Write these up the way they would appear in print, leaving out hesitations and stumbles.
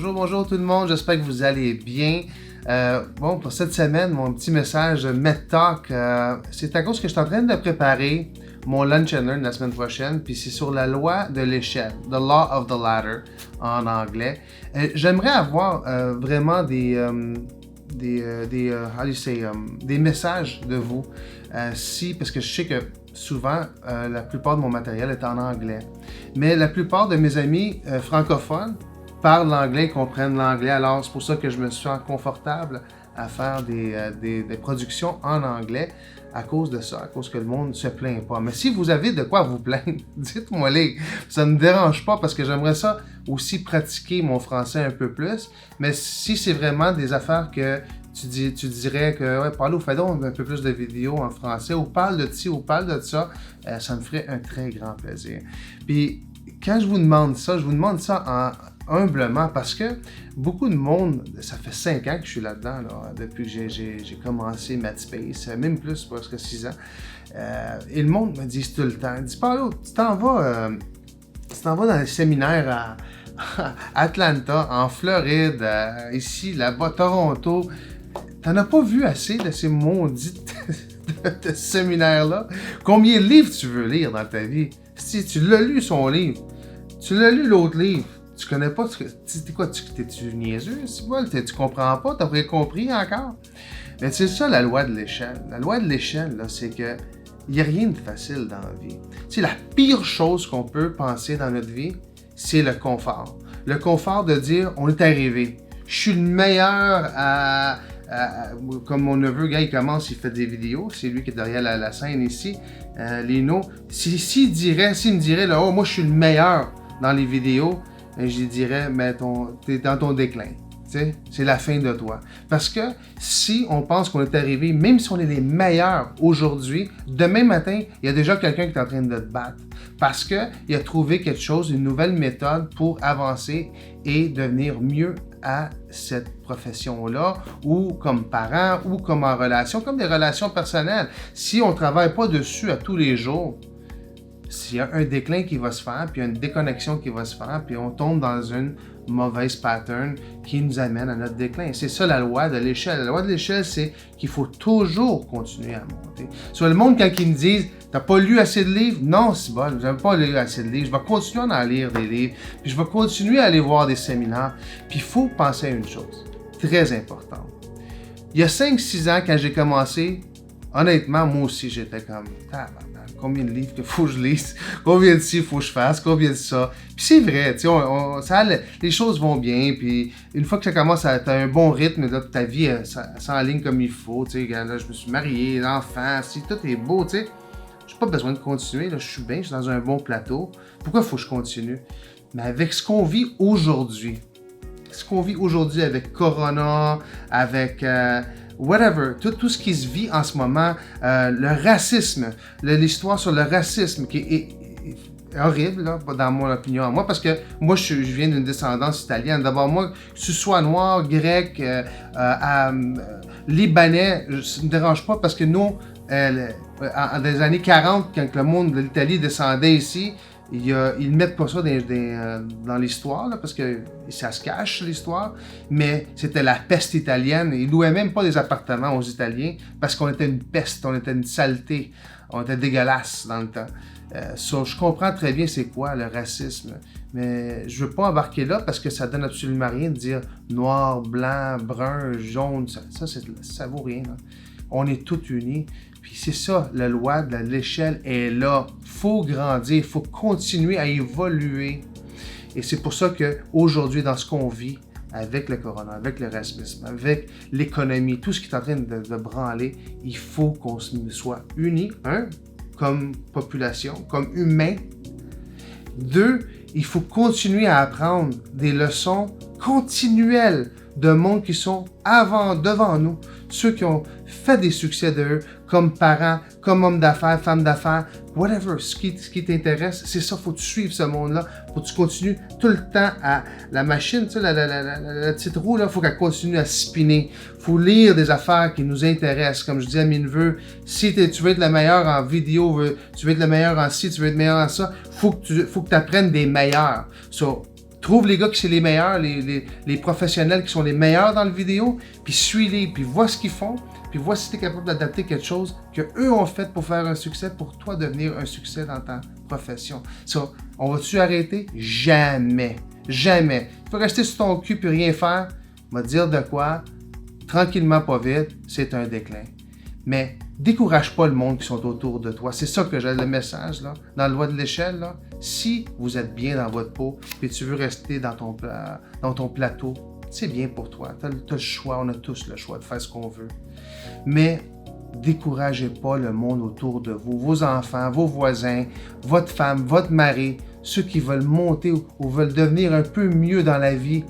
Bonjour tout le monde, j'espère que vous allez bien. Pour cette semaine, mon petit message MedTalk, c'est à cause que je suis en train de préparer mon Lunch and Learn la semaine prochaine, puis c'est sur la loi de l'échelle, The Law of the Ladder en anglais. J'aimerais avoir vraiment des messages de vous, parce que je sais que souvent, la plupart de mon matériel est en anglais. Mais la plupart de mes amis francophones parlent l'anglais et comprennent l'anglais. Alors, c'est pour ça que je me sens confortable à faire des productions en anglais à cause de ça, à cause que le monde ne se plaint pas. Mais si vous avez de quoi vous plaindre, dites-moi-les. Ça ne me dérange pas parce que j'aimerais ça aussi pratiquer mon français un peu plus. Mais si c'est vraiment des affaires que tu dirais que ouais, Paulo, fais donc un peu plus de vidéos en français, ou parle de ci, ou parle de ça, ça me ferait un très grand plaisir. Puis, quand je vous demande ça humblement parce que beaucoup de monde, ça fait 5 ans que je suis là-dedans, depuis que j'ai commencé MadSpace, même plus, presque 6 ans. Et le monde me dit tout le temps, il dit Paulo, tu t'en vas dans les séminaires à Atlanta, en Floride, ici, là-bas, Toronto. T'en as pas vu assez de ces maudits de séminaires-là? Combien de livres tu veux lire dans ta vie? Si tu l'as lu, son livre. Tu l'as lu, l'autre livre. Tu connais pas, t'es quoi, t'es-tu niaiseux? Tu comprends pas? T'as pas compris encore? Mais c'est ça la loi de l'échelle. La loi de l'échelle, là, c'est que il n'y a rien de facile dans la vie. Tu sais, la pire chose qu'on peut penser dans notre vie, c'est le confort. Le confort de dire, on est arrivé. Je suis le meilleur comme mon neveu, gars, il commence, il fait des vidéos. C'est lui qui est derrière la scène ici, Lino. S'il me dirait, là, oh, moi, je suis le meilleur dans les vidéos, je dirais, mais t'es dans ton déclin. C'est la fin de toi. Parce que si on pense qu'on est arrivé, même si on est les meilleurs aujourd'hui, demain matin, il y a déjà quelqu'un qui est en train de te battre. Parce qu'il a trouvé quelque chose, une nouvelle méthode pour avancer et devenir mieux à cette profession-là, ou comme parent, ou comme en relation, comme des relations personnelles. Si on ne travaille pas dessus à tous les jours, s'il y a un déclin qui va se faire, puis une déconnexion qui va se faire, puis on tombe dans une mauvaise pattern qui nous amène à notre déclin. C'est ça la loi de l'échelle. La loi de l'échelle, c'est qu'il faut toujours continuer à monter. Sur le monde, quand ils me disent « T'as pas lu assez de livres? » Non, c'est bon, j'aime pas lire assez de livres. Je vais continuer à en lire des livres, puis je vais continuer à aller voir des séminaires. Puis il faut penser à une chose, très importante. Il y a 5-6 ans, quand j'ai commencé, honnêtement, moi aussi, j'étais comme combien de livres qu'il faut que je lise, combien de ci il faut que je fasse, combien de ça. Puis c'est vrai, tu sais, les choses vont bien, puis une fois que ça commence à t'as un bon rythme, là, ta vie s'enligne comme il faut, tu sais, là, je me suis marié, l'enfant, si tout est beau, tu sais, j'ai pas besoin de continuer, là, je suis bien, je suis dans un bon plateau. Pourquoi il faut que je continue? Mais avec ce qu'on vit aujourd'hui, avec Corona, avec whatever, tout ce qui se vit en ce moment, le racisme, l'histoire sur le racisme qui est horrible, là, dans mon opinion. Moi, parce que moi, je viens d'une descendance italienne. D'abord, moi, que tu sois noir, grec, libanais, ça ne me dérange pas parce que nous, dans les années 40, quand le monde de l'Italie descendait ici, ils ne mettent pas ça dans l'histoire, là, parce que ça se cache, l'histoire, mais c'était la peste italienne. Ils louaient même pas des appartements aux Italiens parce qu'on était une peste, on était une saleté, on était dégueulasse dans le temps. Je comprends très bien c'est quoi le racisme, mais je veux pas embarquer là parce que ça donne absolument rien de dire noir, blanc, brun, jaune, ça vaut rien. Là. On est tous unis. Puis c'est ça, la loi de l'échelle est là. Il faut grandir, il faut continuer à évoluer. Et c'est pour ça qu'aujourd'hui, dans ce qu'on vit, avec le corona, avec le racisme, avec l'économie, tout ce qui est en train de branler, il faut qu'on soit unis, comme population, comme humain. 2, il faut continuer à apprendre des leçons continuelles de monde qui sont devant nous, ceux qui ont fait des succès d'eux, comme parents, comme hommes d'affaires, femmes d'affaires, whatever, ce qui t'intéresse, c'est ça, faut que tu suives ce monde-là, faut que tu continues tout le temps à la machine, tu sais, la petite roue, là, faut qu'elle continue à spinner, faut lire des affaires qui nous intéressent, comme je dis à mes neveux, si tu veux être le meilleur en vidéo, tu veux être le meilleur en ci, tu veux être le meilleur en ça, faut que tu apprennes des meilleurs. Trouve les gars qui sont les meilleurs, les professionnels qui sont les meilleurs dans le vidéo, puis suis-les, puis vois ce qu'ils font, puis vois si tu es capable d'adapter quelque chose qu'eux ont fait pour faire un succès, pour toi devenir un succès dans ta profession. So, on va-tu arrêter? Jamais. Jamais. Tu peux rester sur ton cul puis rien faire. Va dire de quoi, tranquillement, pas vite, c'est un déclin. Mais décourage pas le monde qui sont autour de toi. C'est ça que j'ai le message, là, dans le loi de l'échelle. Là. Si vous êtes bien dans votre peau et tu veux rester dans ton plateau, c'est bien pour toi. Tu as le choix, on a tous le choix de faire ce qu'on veut. Mais découragez pas le monde autour de vous, vos enfants, vos voisins, votre femme, votre mari, ceux qui veulent monter ou veulent devenir un peu mieux dans la vie,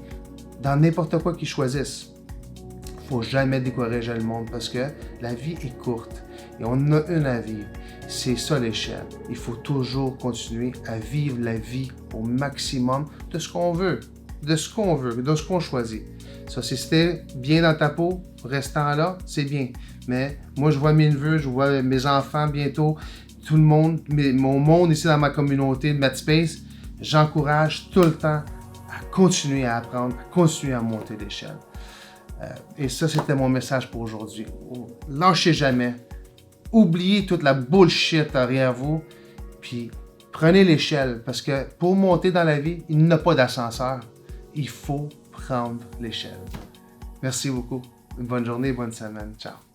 dans n'importe quoi qu'ils choisissent. Il ne faut jamais décourager le monde parce que la vie est courte et on a une à vivre. C'est ça l'échelle. Il faut toujours continuer à vivre la vie au maximum de ce qu'on veut, de ce qu'on choisit. Ça, si c'était bien dans ta peau, restant là, c'est bien. Mais moi, je vois mes neveux, je vois mes enfants bientôt, tout le monde, mon monde ici dans ma communauté de Madspace, j'encourage tout le temps à continuer à apprendre, à continuer à monter l'échelle. Et ça, c'était mon message pour aujourd'hui. Lâchez jamais. Oubliez toute la bullshit derrière vous. Puis prenez l'échelle. Parce que pour monter dans la vie, il n'y a pas d'ascenseur. Il faut prendre l'échelle. Merci beaucoup. Une bonne journée, bonne semaine. Ciao.